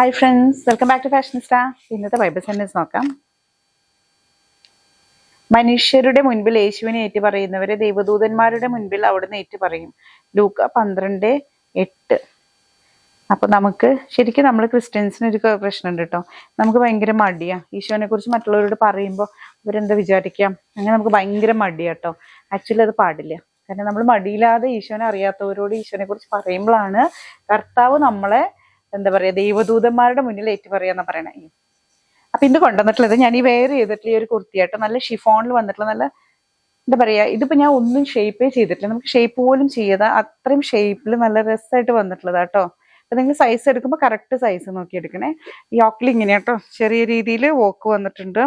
Hi friends, welcome back to fashionista. ഇന്നത്തെ Bible sentence നോക്കാം. മനുഷ്യരുടെ മുൻപിൽ യേശുവിനെ ഏറ്റു പറയുന്നവരെ ദൈവദൂതന്മാരുടെ മുൻപിൽ അവിടുന്ന് ഏറ്റു പറയും. ലൂക്ക 12:8. അപ്പൊ നമുക്ക് ശരിക്കും നമ്മൾ ക്രിസ്ത്യൻസിന് ഒരു പ്രശ്നമുണ്ട് കേട്ടോ. നമുക്ക് ഭയങ്കര മടിയാ ഈശോനെ കുറിച്ച് മറ്റുള്ളവരോട് പറയുമ്പോൾ അവരെന്താ വിചാരിക്കാം, അങ്ങനെ നമുക്ക് ഭയങ്കര മടിയാ കേട്ടോ. ആക്ച്വലി അത് പാടില്ല. കാരണം നമ്മൾ മടിയില്ലാതെ ഈശോനെ അറിയാത്തവരോട് ഈശോനെ കുറിച്ച് പറയുമ്പോഴാണ് കർത്താവ് നമ്മളെ എന്താ പറയാ ദൈവദൂതന്മാരുടെ മുന്നിൽ ഏറ്റു പറയാന്നാ പറയണേ. അപ്പൊ ഇന്ന് കൊണ്ടുവന്നിട്ടുള്ളത് ഞാൻ ഈ വെയർ ചെയ്തിട്ടുള്ള ഈ ഒരു കുർത്തിയാട്ടോ. നല്ല ഷിഫോണിൽ വന്നിട്ടുള്ള നല്ല എന്താ പറയാ, ഇതിപ്പോ ഞാൻ ഒന്നും ഷേപ്പേ ചെയ്തിട്ടില്ല. നമുക്ക് ഷേപ്പ് പോലും ചെയ്യാതെ അത്രയും ഷേപ്പിൽ നല്ല രസമായിട്ട് വന്നിട്ടുള്ളതാ കേട്ടോ. അപ്പൊ നിങ്ങൾ സൈസ് എടുക്കുമ്പോൾ കറക്റ്റ് സൈസ് നോക്കി എടുക്കണേ. യോക്കിൽ ഇങ്ങനെയാട്ടോ, ചെറിയ രീതിയിൽ വോക്ക് വന്നിട്ടുണ്ട്.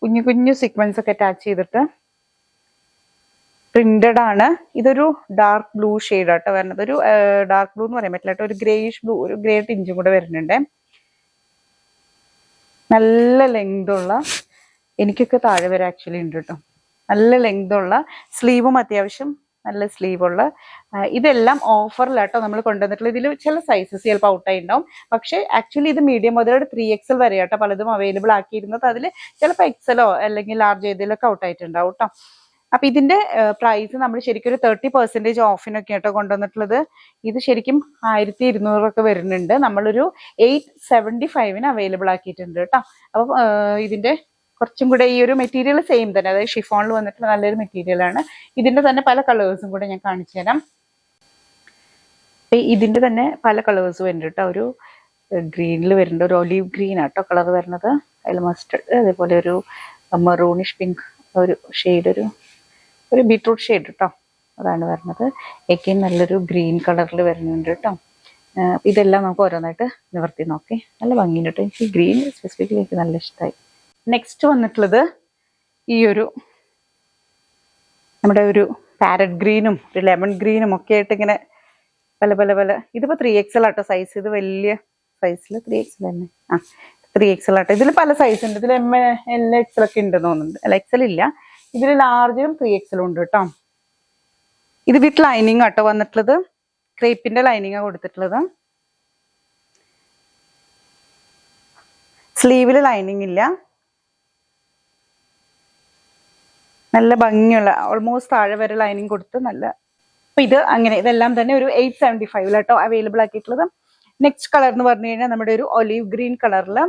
കുഞ്ഞു കുഞ്ഞു സീക്വൻസ് ഒക്കെ അറ്റാച്ച് ചെയ്തിട്ട് പ്രിന്റഡ് ആണ്. ഇതൊരു ഡാർക്ക് ബ്ലൂ ഷെയ്ഡ് ആട്ടോ വരുന്നത്. ഒരു ഡാർക്ക് ബ്ലൂ എന്ന് പറയാൻ പറ്റില്ല കേട്ടോ, ഒരു ഗ്രേയിഷ് ബ്ലൂ, ഒരു ഗ്രേ ടിഞ്ചും കൂടെ വരുന്നുണ്ട്. നല്ല ലെങ്ത് ഉള്ള, എനിക്കൊക്കെ താഴെ വരെ ആക്ച്വലി ഉണ്ട് കേട്ടോ. നല്ല ലെങ്ത് ഉള്ള സ്ലീവും അത്യാവശ്യം നല്ല സ്ലീവ് ഉള്ള. ഇതെല്ലാം ഓഫറിലാട്ടോ നമ്മൾ കൊണ്ടുവന്നിട്ടുള്ളത്. ഇതിൽ ചില സൈസസ് ചിലപ്പോൾ ഔട്ടായി ഉണ്ടാവും. പക്ഷേ ആക്ച്വലി ഇത് മീഡിയം മുതൽ 3XL വരെ ആട്ടോ പലതും അവൈലബിൾ ആക്കിയിരുന്നത്. അതിൽ ചിലപ്പോൾ XLോ അല്ലെങ്കിൽ ലാർജ് ഏതിലൊക്കെ ഔട്ടായിട്ടുണ്ടാവും കേട്ടോ. അപ്പൊ ഇതിന്റെ പ്രൈസ് നമ്മൾ ശരിക്കും ഒരു 30% ഓഫിനൊക്കെ ആട്ടോ കൊണ്ടുവന്നിട്ടുള്ളത്. ഇത് ശരിക്കും 1200 വരുന്നുണ്ട്. നമ്മളൊരു 875 അവൈലബിൾ ആക്കിയിട്ടുണ്ട് കേട്ടോ. അപ്പൊ ഇതിന്റെ കുറച്ചും കൂടെ ഈ ഒരു മെറ്റീരിയൽ സെയിം തന്നെ, അതായത് ഷിഫോണിൽ വന്നിട്ടുള്ള നല്ലൊരു മെറ്റീരിയൽ ആണ്. ഇതിന്റെ തന്നെ പല കളേഴ്സും കൂടെ ഞാൻ കാണിച്ചു തരാം. ഇതിന്റെ തന്നെ പല കളേഴ്സ് വരുന്നുണ്ട് കേട്ടോ. ഒരു ഗ്രീനിൽ വരുന്നുണ്ട്, ഒരു ഒലീവ് ഗ്രീൻ ആട്ടോ കളർ വരുന്നത്. അതിൽ മസ്റ്റർഡ്, അതേപോലെ ഒരു മെറൂണിഷ് പിങ്ക് ഒരു ഷെയ്ഡ്, ഒരു ബീട്രൂട്ട് ഷെയ്ഡ് കേട്ടോ, അതാണ് വരുന്നത്. എഗെയിൻ നല്ലൊരു ഗ്രീൻ കളറിൽ വരുന്നുണ്ട് കേട്ടോ. ഇതെല്ലാം നമുക്ക് ഓരോന്നായിട്ട് നിവർത്തി നോക്കി. നല്ല ഭംഗിയുണ്ട് കേട്ടോ. എനിക്ക് ഗ്രീൻ സ്പെസിഫിക്കലി എനിക്ക് നല്ല ഇഷ്ടമായി. നെക്സ്റ്റ് വന്നിട്ടുള്ളത് ഈ ഒരു നമ്മുടെ ഒരു പാരറ്റ് ഗ്രീനും ഒരു ലെമൺ ഗ്രീനും ഒക്കെ ആയിട്ട് ഇങ്ങനെ പല ഇതിപ്പോൾ 3XL ആട്ടോ സൈസ്. ഇത് വലിയ സൈസിൽ 3XL തന്നെ. 3XL ആട്ടോ. ഇതിൽ പല സൈസ് ഉണ്ട്. ഇതിൽ ML XL ഒക്കെ ഉണ്ടെന്ന് തോന്നുന്നുണ്ട്. അല്ല, XL ഇല്ല. ഇതിൽ ലാർജും 3XL ഉണ്ട് കേട്ടോ. ഇത് വിത്ത് ലൈനിങ് ആട്ടോ വന്നിട്ടുള്ളത്. ക്രേപ്പിന്റെ ലൈനിങ്ങാണ് കൊടുത്തിട്ടുള്ളത്. സ്ലീവില് ലൈനിങ് ഇല്ല. നല്ല ഭംഗിയുള്ള ഓൾമോസ്റ്റ് താഴെ വരെ ലൈനിങ് കൊടുത്ത് നല്ല. അപ്പൊ ഇത് അങ്ങനെ ഇതെല്ലാം തന്നെ ഒരു 875 കേട്ടോ അവൈലബിൾ ആക്കിയിട്ടുള്ളത്. നെക്സ്റ്റ് കളർ എന്ന് പറഞ്ഞു കഴിഞ്ഞാൽ നമ്മുടെ ഒരു ഒലീവ് ഗ്രീൻ കളറില്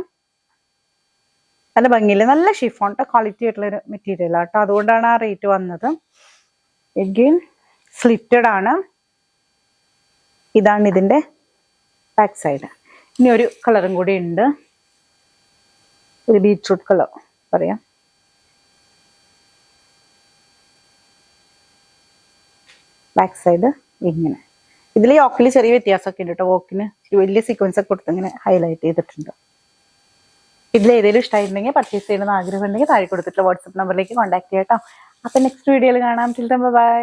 നല്ല ഭംഗിയില്ല, നല്ല ഷിഫോൺ ക്വാളിറ്റി ആയിട്ടുള്ള ഒരു മെറ്റീരിയൽ ആട്ടോ. അതുകൊണ്ടാണ് ആ റേറ്റ് വന്നത്. എഗെയിൻ സ്ലിറ്റഡ് ആണ്. ഇതാണ് ഇതിന്റെ ബാക്ക് സൈഡ്. ഇനി ഒരു കളറും കൂടി ഉണ്ട്, ഒരു ബീറ്റ്റൂട്ട് കളർ പറയാം. ബാക്ക് സൈഡ് ഇങ്ങനെ. ഇതിൽ യോക്കിൽ ചെറിയ വ്യത്യാസമൊക്കെ ഉണ്ട് കേട്ടോ. വോക്കിന് വലിയ സീക്വൻസ് ഒക്കെ കൊടുത്ത് ഇങ്ങനെ ഹൈലൈറ്റ് ചെയ്തിട്ടുണ്ട്. ഇതിൽ ഏതെങ്കിലും ഇഷ്ടമായിട്ടുണ്ടെങ്കിൽ പർച്ചേസ് ചെയ്യണമെന്ന് ആഗ്രഹം ഉണ്ടെങ്കിൽ താഴെ കൊടുത്തിട്ടുള്ള വാട്സപ്പ് നമ്പറിലേക്ക് കോൺടാക്ട് ചെയ്യാം കേട്ടോ. അപ്പൊ നെക്സ്റ്റ് വീഡിയോയിൽ കാണാം. Till then bye.